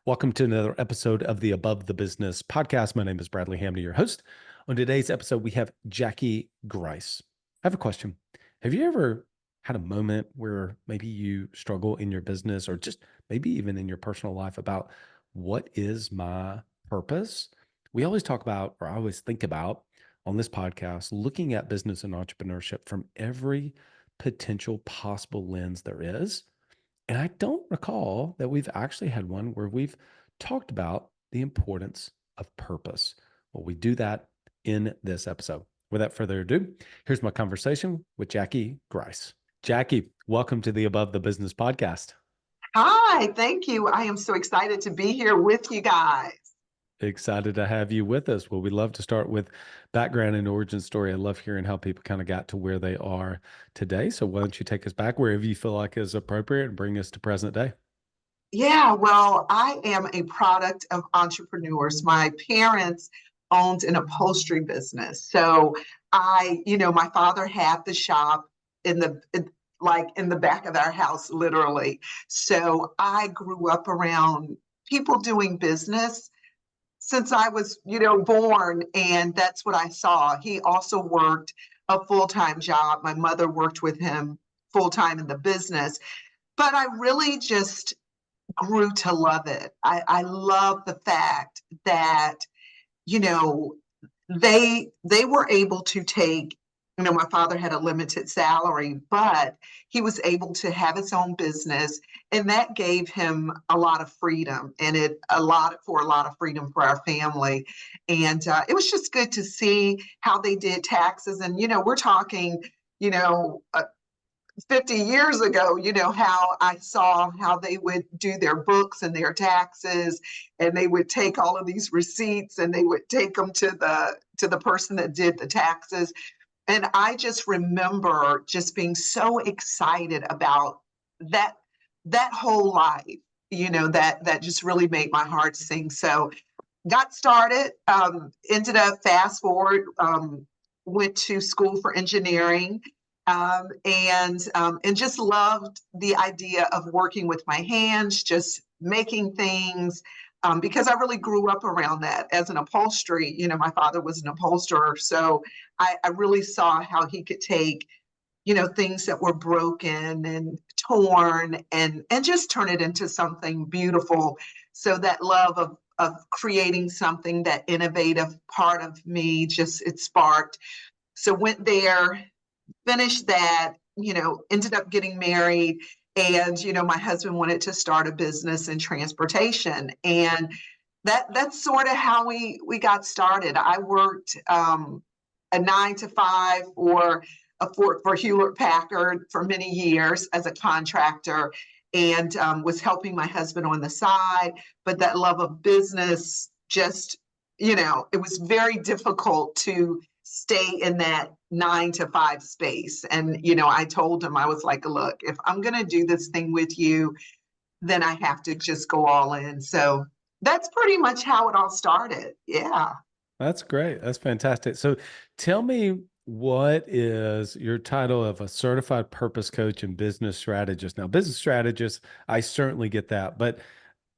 Welcome to another episode of the Above the Business podcast. My name is Bradley Hamney, your host. On today's episode, we have Jackie Grice. I have a question. Have you ever had a moment where maybe you struggle in your business or just maybe even in your personal life about what is my purpose? We always talk about, or I always think about on this podcast, looking at business and entrepreneurship from every potential possible lens there is. And I don't recall that we've actually had one where we've talked about the importance of purpose. Well, we do that in this episode. Without further ado, here's my conversation with Jackie Grice. Jackie, welcome to the Above the Business podcast. Hi, thank you. I am so excited to be here with you guys. Excited to have you with us. Well, we love to start with background and origin story. I love hearing how people kind of got to where they are today. So why don't you take us back wherever you feel like is appropriate and bring us to present day? Yeah, well, I am a product of entrepreneurs. My parents owned an upholstery business. So my father had the shop in the back of our house, literally. So I grew up around people doing business since I was, born, and that's what I saw. He also worked a full-time job. My mother worked with him full-time in the business, but I really just grew to love it. I love the fact that, you know, they were able to take, my father had a limited salary, but he was able to have his own business, and that gave him a lot of freedom, and a lot of freedom for our family. And it was just good to see how they did taxes. And we're talking, you know, uh, 50 years ago, how I saw how they would do their books and their taxes, and they would take all of these receipts and they would take them to the person that did the taxes. And I just remember just being so excited about that whole life, that just really made my heart sing. So got started, ended up fast forward, went to school for engineering, and just loved the idea of working with my hands, just making things, because I really grew up around that as an upholstery. My father was an upholsterer, so I really saw how he could take, things that were broken and torn and just turn it into something beautiful. So that love of creating something, that innovative part of me, just it sparked. So went there, finished that, ended up getting married. And, my husband wanted to start a business in transportation. And that's sort of how we got started. I worked a 9 to 5 for Hewlett Packard for many years as a contractor, and was helping my husband on the side. But that love of business just, it was very difficult to stay in that 9 to 5 space. And, I told him, I was like, look, if I'm going to do this thing with you, then I have to just go all in. So that's pretty much how it all started. Yeah. That's great. That's fantastic. So tell me, what is your title of a certified purpose coach and business strategist? Now, business strategist, I certainly get that, but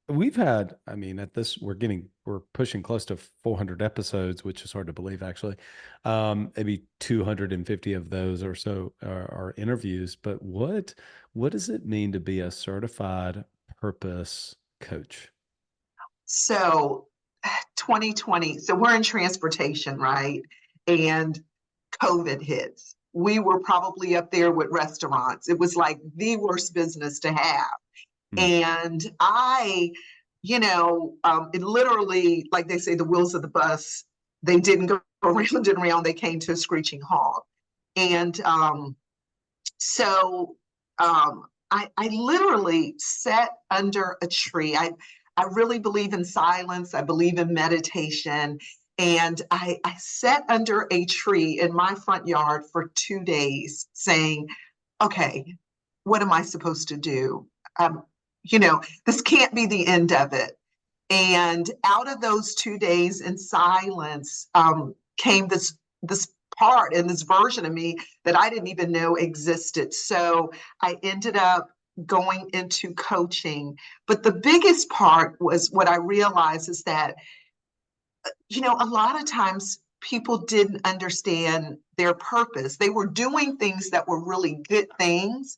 we've had, I mean, we're pushing close to 400 episodes, which is hard to believe, actually. Maybe 250 of those or so are interviews. But what does it mean to be a certified purpose coach? So 2020, so we're in transportation, right? And COVID hits. We were probably up there with restaurants. It was like the worst business to have. Hmm. And it literally, like they say, the wheels of the bus, they didn't go around and around, they came to a screeching halt. And so I literally sat under a tree. I really believe in silence. I believe in meditation. And I sat under a tree in my front yard for 2 days saying, okay, what am I supposed to do? Um, this can't be the end of it. And out of those 2 days in silence, came this part and this version of me that I didn't even know existed. So I ended up going into coaching. But the biggest part was what I realized is that, a lot of times people didn't understand their purpose. They were doing things that were really good things,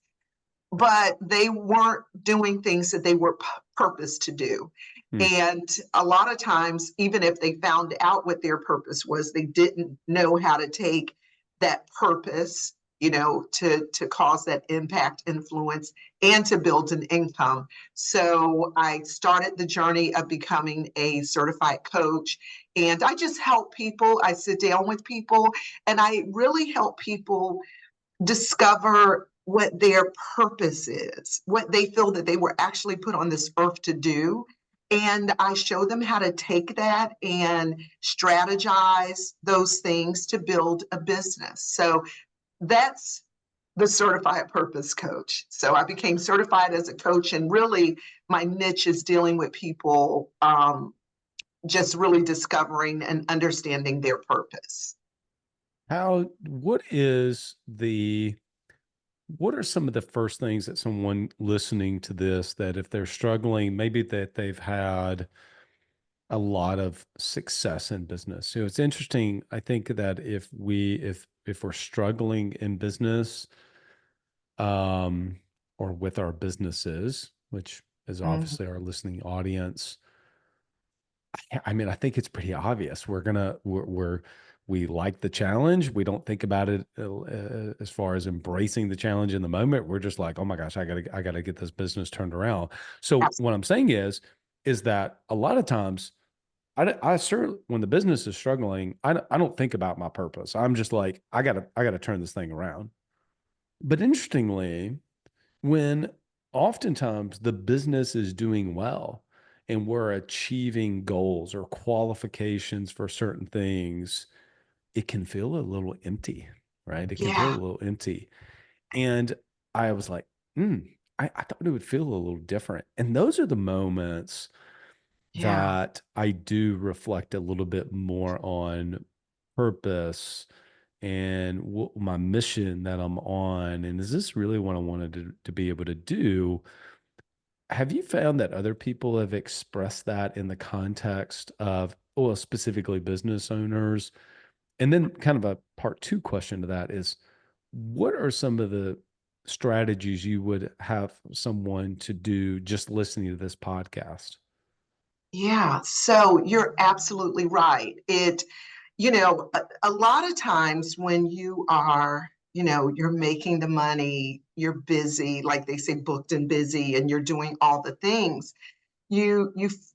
but they weren't doing things that they were purposed to do. Hmm. And a lot of times, even if they found out what their purpose was, they didn't know how to take that purpose, to cause that impact, influence, and to build an income. So I started the journey of becoming a certified coach. And I just help people. I sit down with people and I really help people discover what their purpose is, what they feel that they were actually put on this earth to do. And I show them how to take that and strategize those things to build a business. So that's the certified purpose coach. So I became certified as a coach, and really my niche is dealing with people just really discovering and understanding their purpose. What are some of the first things that someone listening to this, that if they're struggling, maybe that they've had a lot of success in business? So it's interesting. I think that if we're struggling in business, um, or with our businesses, which is Mhm. obviously our listening audience, I mean, I think it's pretty obvious. We like the challenge. We don't think about it as far as embracing the challenge in the moment. We're just like, oh my gosh, I gotta get this business turned around. So what I'm saying is that a lot of times, I certainly, when the business is struggling, I don't think about my purpose. I'm just like, I gotta turn this thing around. But interestingly, when oftentimes the business is doing well and we're achieving goals or qualifications for certain things, it can feel a little empty, right? It can feel Yeah, a little empty. And I was like, I thought it would feel a little different. And those are the moments yeah. that I do reflect a little bit more on purpose and my mission that I'm on. And is this really what I wanted to be able to do? Have you found that other people have expressed that in the context of, well, specifically business owners? And then, kind of a part two question to that is, what are some of the strategies you would have someone to do just listening to this podcast? Yeah, so you're absolutely right. A lot of times when you are, you're making the money, you're busy, like they say, booked and busy, and you're doing all the things,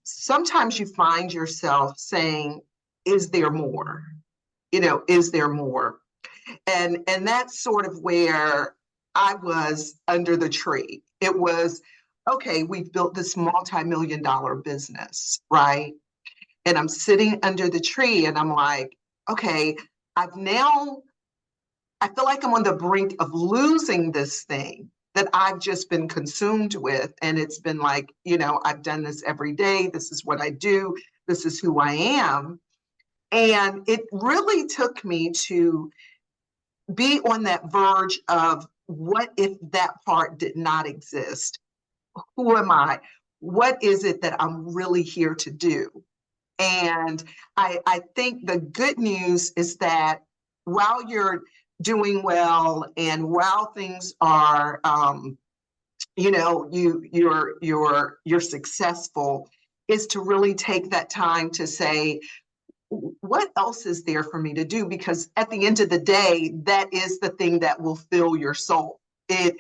sometimes you find yourself saying, is there more? Is there more? And that's sort of where I was under the tree. It was, okay, we've built this multi-million dollar business, right? And I'm sitting under the tree and I'm like, okay, I've now, I feel like I'm on the brink of losing this thing that I've just been consumed with. And it's been like, I've done this every day. This is what I do. This is who I am. And it really took me to be on that verge of, what if that part did not exist? Who am I? What is it that I'm really here to do? And I think the good news is that while you're doing well and while things are, you're successful, is to really take that time to say, what else is there for me to do? Because at the end of the day, that is the thing that will fill your soul. I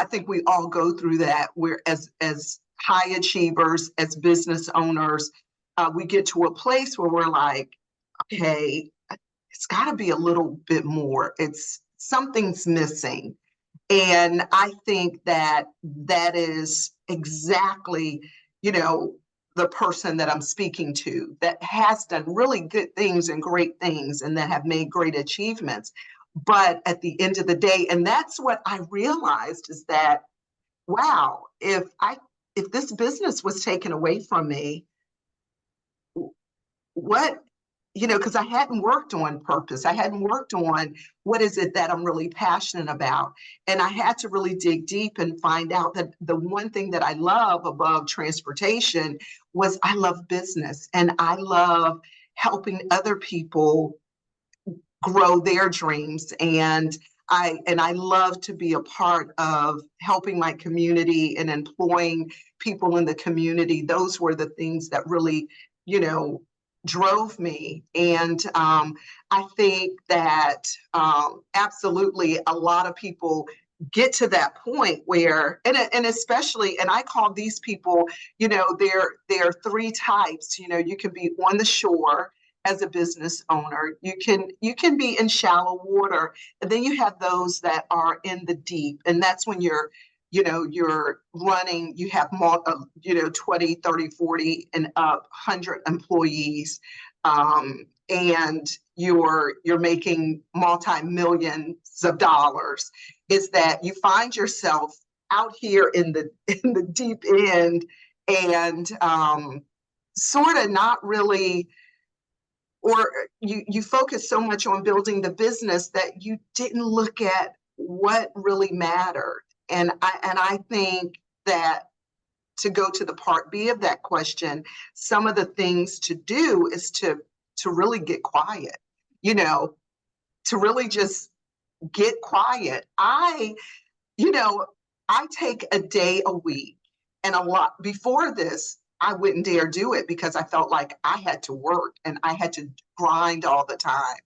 think we all go through that. We're as high achievers, as business owners, we get to a place where we're like, okay, it's got to be a little bit more. It's something's missing. And I think that that is exactly, you know, the person that I'm speaking to that has done really good things and great things and that have made great achievements. But at the end of the day, and that's what I realized, is that, wow, if this business was taken away from me, what because I hadn't worked on purpose. I hadn't worked on what is it that I'm really passionate about. And I had to really dig deep and find out that the one thing that I love above transportation was I love business and I love helping other people grow their dreams. And I love to be a part of helping my community and employing people in the community. Those were the things that really, you know, drove me. And I think that absolutely a lot of people get to that point where, and especially, and I call these people, there are three types. You can be on the shore as a business owner. You can be in shallow water, and then you have those that are in the deep, and that's when you're running, you have more, 20, 30, 40 and up 100 employees, and you're making multi-millions of dollars. Is that you find yourself out here in the deep end, and sort of not really, or you focus so much on building the business that you didn't look at what really mattered. And I think that, to go to the part B of that question, some of the things to do is to really get quiet, you know, to really just get quiet. You know, I take a day a week, and a lot before this, I wouldn't dare do it because I felt like I had to work and I had to grind all the time.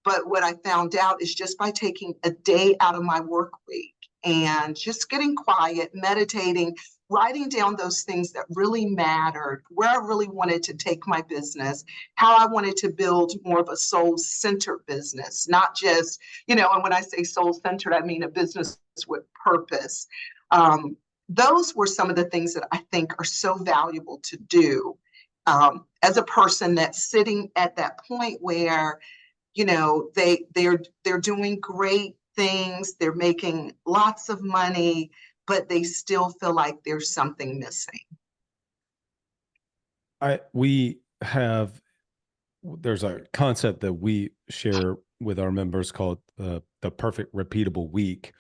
But what I found out is just by taking a day out of my work week and just getting quiet, meditating, writing down those things that really mattered, where I really wanted to take my business, how I wanted to build more of a soul centered business, not just, and when I say soul centered, I mean a business with purpose. Those were some of the things that I think are so valuable to do, as a person that's sitting at that point where, they're doing great things, they're making lots of money, but they still feel like there's something missing. There's a concept that we share with our members called the perfect repeatable week.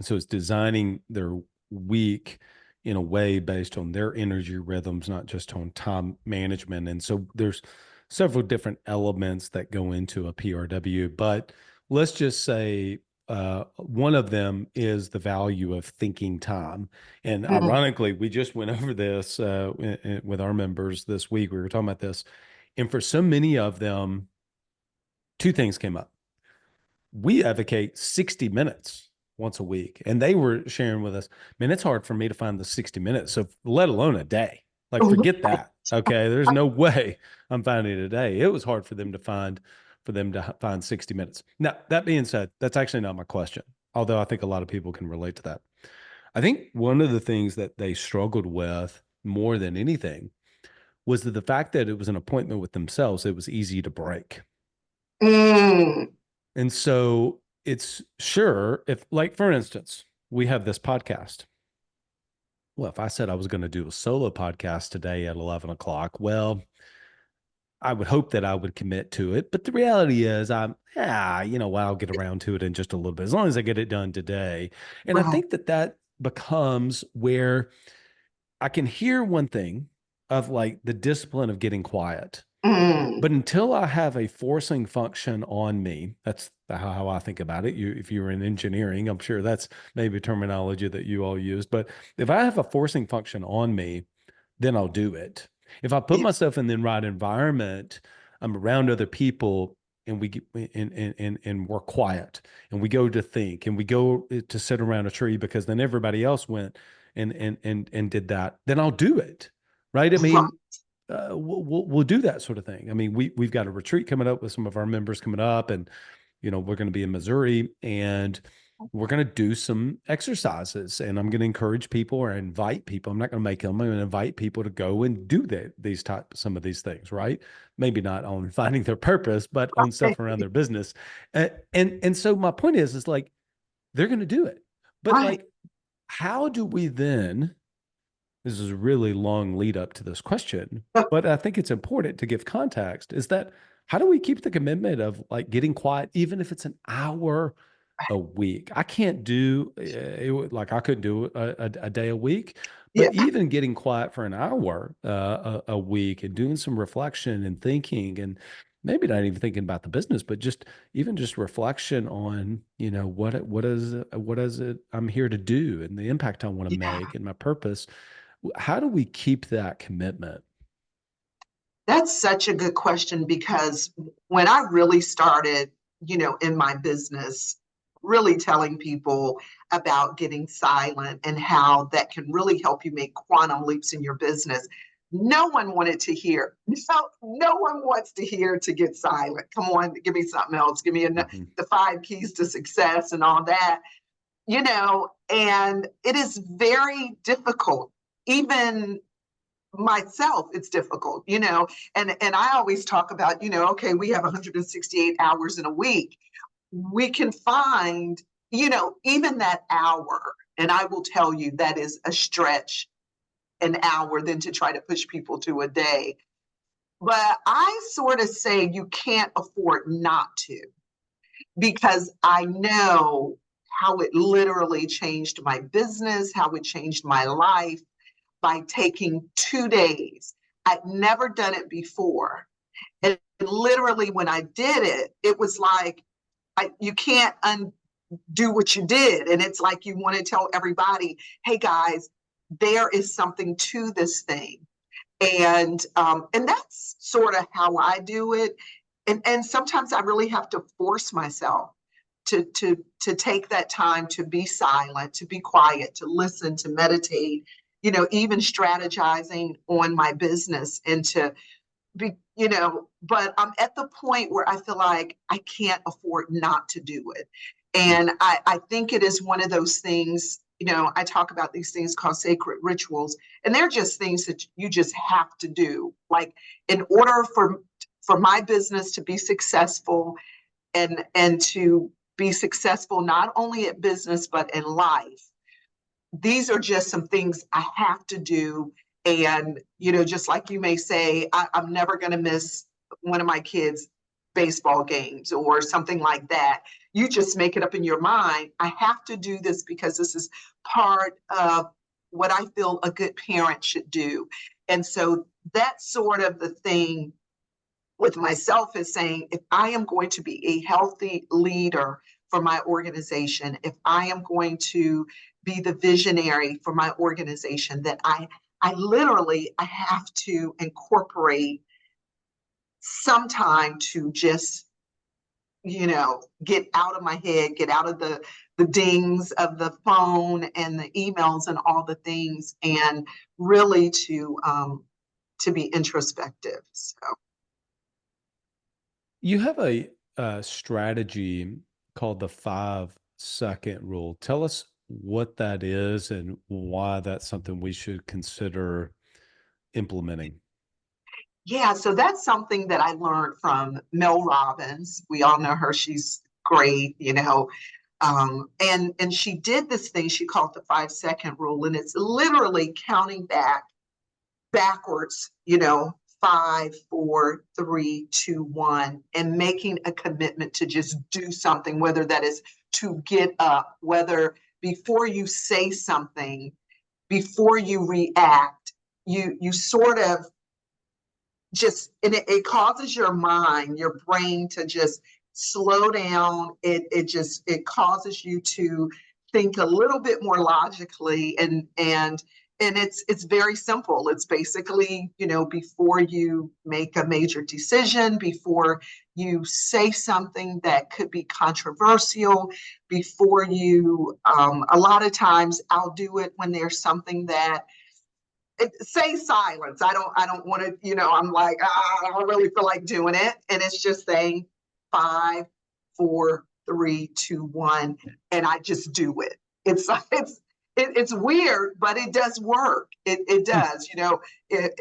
So it's designing their week in a way based on their energy rhythms, not just on time management. And so there's several different elements that go into a PRW, but let's just say one of them is the value of thinking time. And ironically, we just went over this with our members this week. We were talking about this. And for so many of them, two things came up. We advocate 60 minutes once a week. And they were sharing with us, man, it's hard for me to find the 60 minutes. So let alone a day. Like, forget that. Okay. There's no way I'm finding it a day. It was hard for them to find 60 minutes. Now, that being said, that's actually not my question. Although I think a lot of people can relate to that. I think one of the things that they struggled with more than anything was that the fact that it was an appointment with themselves, it was easy to break. And so it's sure, if, like, for instance, we have this podcast. Well, if I said I was going to do a solo podcast today at 11 o'clock, well, I would hope that I would commit to it. But the reality is I'll get around to it in just a little bit, as long as I get it done today. And I think that becomes where I can hear one thing of, like, the discipline of getting quiet. But until I have a forcing function on me, that's how I think about it. If you're in engineering, I'm sure that's maybe terminology that you all use. But if I have a forcing function on me, then I'll do it. If I put myself in the right environment, I'm around other people, and we get and we're quiet, and we go to think, and we go to sit around a tree because then everybody else went and did that, then I'll do it. Right. I mean, we'll do that sort of thing. I mean, we've got a retreat coming up with some of our members coming up, and we're going to be in Missouri, and we're going to do some exercises, and I'm going to encourage people or invite people. I'm not going to make them. I'm going to invite people to go and do some of these things, right? Maybe not on finding their purpose, but on stuff around their business. And so my point is like, they're going to do it, but like, how do we then? This is a really long lead up to this question, but I think it's important to give context, is that How do we keep the commitment of like getting quiet, even if it's an hour a week? I can't do like I couldn't do a day a week, Yeah, but even getting quiet for an hour a week and doing some reflection and thinking, and maybe not even thinking about the business, but just even just reflection on, what is it I'm here to do and the impact I want to yeah. make and my purpose. How do we keep that commitment? That's such a good question because when I really started, in my business, really telling people about getting silent and how that can really help you make quantum leaps in your business, no one wanted to hear. No one wants to hear to get silent. Come on, give me something else. Give me Mhm. the 5 keys to success and all that, and it is very difficult. Even myself, it's difficult, and I always talk about, okay, we have 168 hours in a week. We can find, even that hour, and I will tell you that is a stretch, an hour, than to try to push people to a day. But I sort of say you can't afford not to, because I know how it literally changed my business, how it changed my life by taking 2 days. I'd never done it before. And literally, when I did it, it was like, you can't undo what you did. And it's like you want to tell everybody, hey guys, there is something to this thing. And that's sort of how I do it. And sometimes I really have to force myself to take that time to be silent, to be quiet, to listen, to meditate, even strategizing on my business, and to be, but I'm at the point where I feel like I can't afford not to do it. And I think it is one of those things, I talk about these things called sacred rituals, and they're just things that you just have to do. Like, in order for my business to be successful, and to be successful not only at business but in life, these are just some things I have to do. And, just like you may say, I'm never going to miss one of my kids' baseball games or something like that. You just make it up in your mind. I have to do this because this is part of what I feel a good parent should do. And so that's sort of the thing with myself, is saying, if I am going to be a healthy leader for my organization, if I am going to be the visionary for my organization, that I literally, I have to incorporate some time to just, get out of my head, get out of the dings of the phone and the emails and all the things, and really to be introspective. So You have a strategy called the 5-second rule. Tell us what that is and why that's something we should consider implementing. yeah, so that's something that I learned from Mel Robbins. We all know her; she's great, and she did this thing she called the 5 second rule, and it's literally counting backwards, 5, 4, 3, 2, 1, and making a commitment to just do something, whether that is to get up, whether before you say something, before you react, you sort of just, and it causes your mind, your brain, to just slow down. It causes you to think a little bit more logically, and it's very simple. It's basically, before you make a major decision, before you say something that could be controversial, before you, a lot of times I'll do it when there's something that, say silence. I don't want to, I'm like, I don't really feel like doing it. And it's just saying 5, 4, 3, 2, 1. And I just do it. It's it's weird, but it does work. It Hmm. does, if,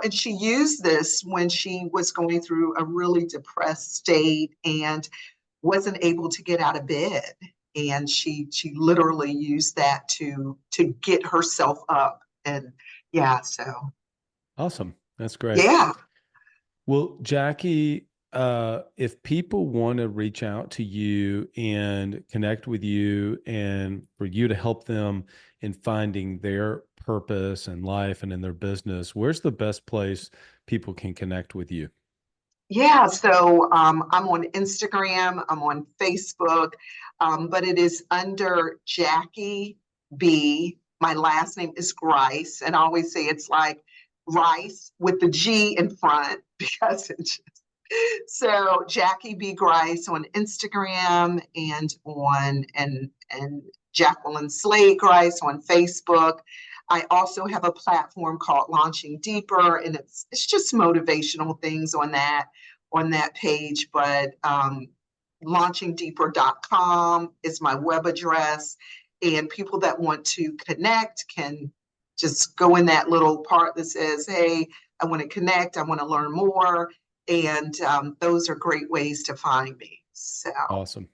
and she used this when she was going through a really depressed state and wasn't able to get out of bed, and she literally used that to get herself up. And yeah, so Awesome. That's great. yeah. Well, Jackie, if people want to reach out to you and connect with you and for you to help them in finding their purpose in life and in their business, where's the best place people can connect with you? Yeah, so I'm on Instagram, I'm on Facebook, but it is under Jackie B. My last name is Grice, and I always say it's like rice with the G in front because it's so Jackie B. Grice on Instagram and and Jacqueline Slade Grice on Facebook. I also have a platform called Launching Deeper, and it's just motivational things on that page. But launchingdeeper.com is my web address, and people that want to connect can just go in that little part that says, "Hey, I want to connect. I want to learn more." And those are great ways to find me. So Awesome.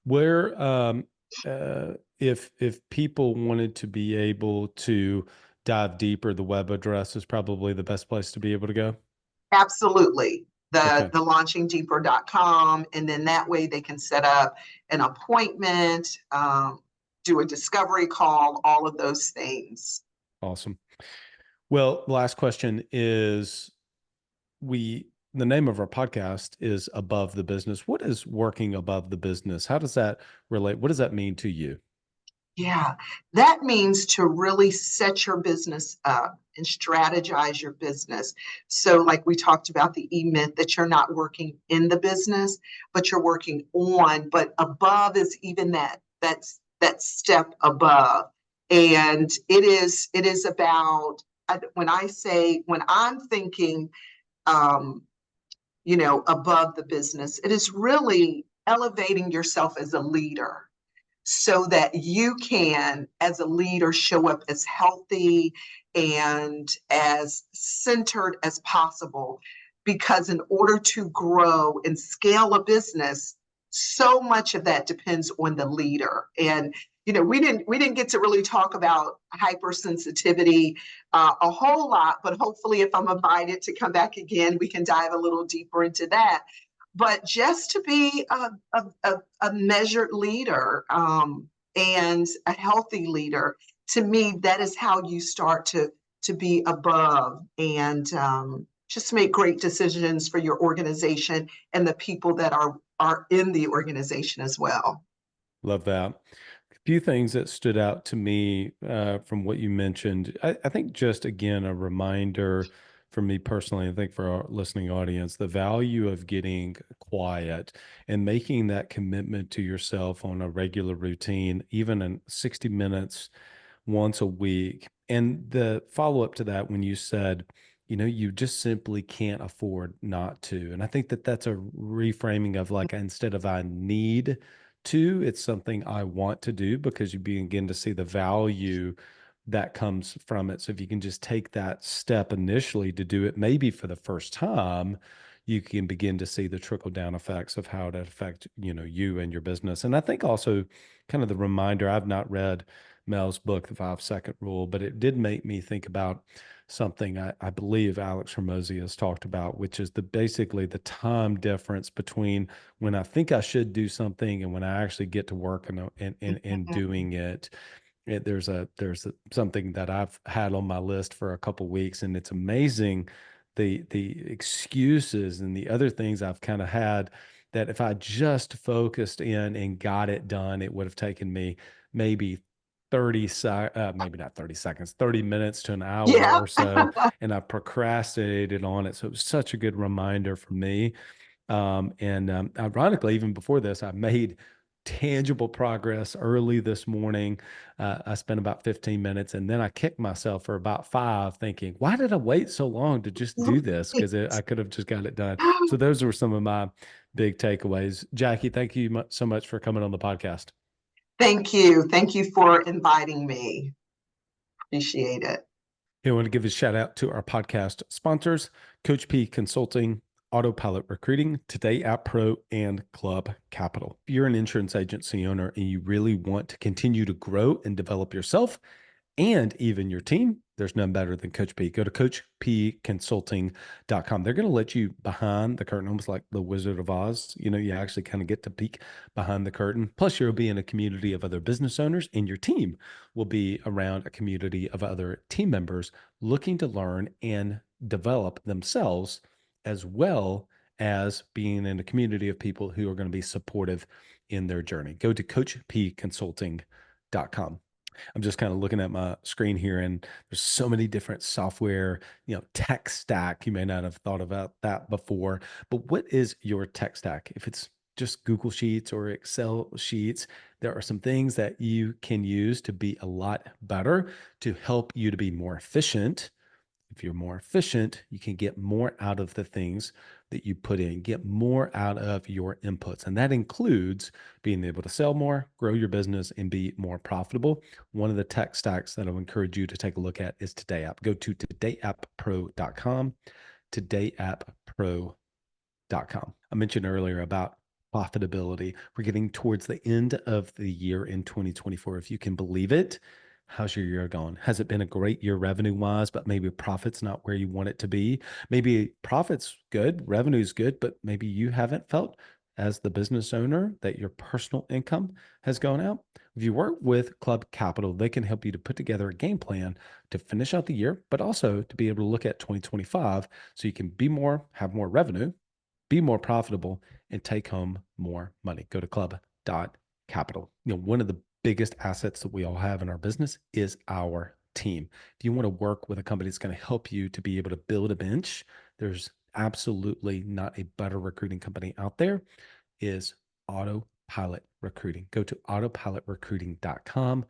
Where, if people wanted to be able to dive deeper, the web address is probably the best place to be able to go. absolutely. Okay. The launchingdeeper.com, and then that way they can set up an appointment, do a discovery call, all of those things. Awesome. Well, the last question is the name of our podcast is Above the Business. What is working above the business? How does that relate? What does that mean to you? Yeah, that means to really set your business up and strategize your business. So, like we talked about the myth that you're not working in the business, but you're working on, but above is even that step above. And it is about when I say when I'm thinking um, above the business, it is really elevating yourself as a leader so that you can, as a leader, show up as healthy and as centered as possible. Because in order to grow and scale a business, so much of that depends on the leader. And we didn't get to really talk about hypersensitivity a whole lot, but hopefully, if I'm invited to come back again, we can dive a little deeper into that. But just to be a measured leader and a healthy leader, to me, that is how you start to be above and just make great decisions for your organization and the people that are in the organization as well. Love that. A few things that stood out to me from what you mentioned. I think just again, a reminder for me personally, I think for our listening audience, the value of getting quiet and making that commitment to yourself on a regular routine, even in 60 minutes once a week. And the follow up to that, when you said, you just simply can't afford not to. And I think that that's a reframing of like, instead of I need to, it's something I want to do because you begin to see the value that comes from it. So if you can just take that step initially to do it, maybe for the first time, you can begin to see the trickle down effects of how it affect, you and your business. And I think also kind of the reminder, I've not read Mel's book, The 5 Second Rule, but it did make me think about something I believe Alex Hormozy has talked about, which is basically the time difference between when I think I should do something and when I actually get to work and doing it. Something that I've had on my list for a couple weeks, and it's amazing the excuses and the other things I've kind of had that if I just focused in and got it done, it would have taken me maybe maybe not 30 seconds, 30 minutes to an hour Yeah. or so. And I procrastinated on it. So it was such a good reminder for me. And ironically, even before this, I made tangible progress early this morning. I spent about 15 minutes and then I kicked myself for about five, thinking, why did I wait so long to just do this? Because I could have just got it done. So those were some of my big takeaways. Jackie, thank you so much for coming on the podcast. Thank you. Thank you for inviting me. Appreciate it. Here, I want to give a shout out to our podcast sponsors, Coach P Consulting, Autopilot Recruiting, Today App Pro, and Club Capital. If you're an insurance agency owner and you really want to continue to grow and develop yourself and even your team, there's none better than Coach P. Go to coachpconsulting.com. They're going to let you behind the curtain, almost like the Wizard of Oz. You actually kind of get to peek behind the curtain. Plus, you'll be in a community of other business owners, and your team will be around a community of other team members looking to learn and develop themselves, as well as being in a community of people who are going to be supportive in their journey. Go to coachpconsulting.com. I'm just kind of looking at my screen here, and there's so many different software, tech stack. You may not have thought about that before, but what is your tech stack? If it's just Google Sheets or Excel sheets, there are some things that you can use to be a lot better to help you to be more efficient. If you're more efficient, you can get more out of the things that you put in, get more out of your inputs. And that includes being able to sell more, grow your business, and be more profitable. One of the tech stacks that I'll encourage you to take a look at is Today App. Go to todayappro.com, todayappro.com. I mentioned earlier about profitability. We're getting towards the end of the year in 2024. If you can believe it, how's your year going? Has it been a great year revenue wise, but maybe profit's not where you want it to be? Maybe profit's good, revenue's good, but maybe you haven't felt as the business owner that your personal income has gone out. If you work with Club Capital, they can help you to put together a game plan to finish out the year, but also to be able to look at 2025 so you can be more, have more revenue, be more profitable, and take home more money. Go to club.capital. One of the biggest assets that we all have in our business is our team. If you want to work with a company that's going to help you to be able to build a bench, there's absolutely not a better recruiting company out there, is Autopilot Recruiting. Go to autopilotrecruiting.com,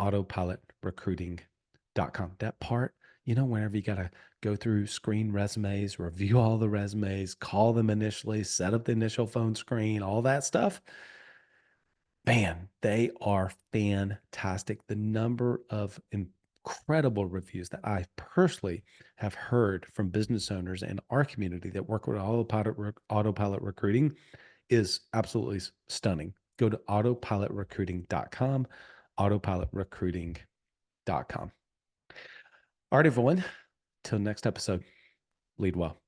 autopilotrecruiting.com. That part, whenever you got to go through screen resumes, review all the resumes, call them initially, set up the initial phone screen, all that stuff. Man, they are fantastic. The number of incredible reviews that I personally have heard from business owners in our community that work with autopilot recruiting is absolutely stunning. Go to autopilotrecruiting.com, autopilotrecruiting.com. All right, everyone. Till next episode, lead well.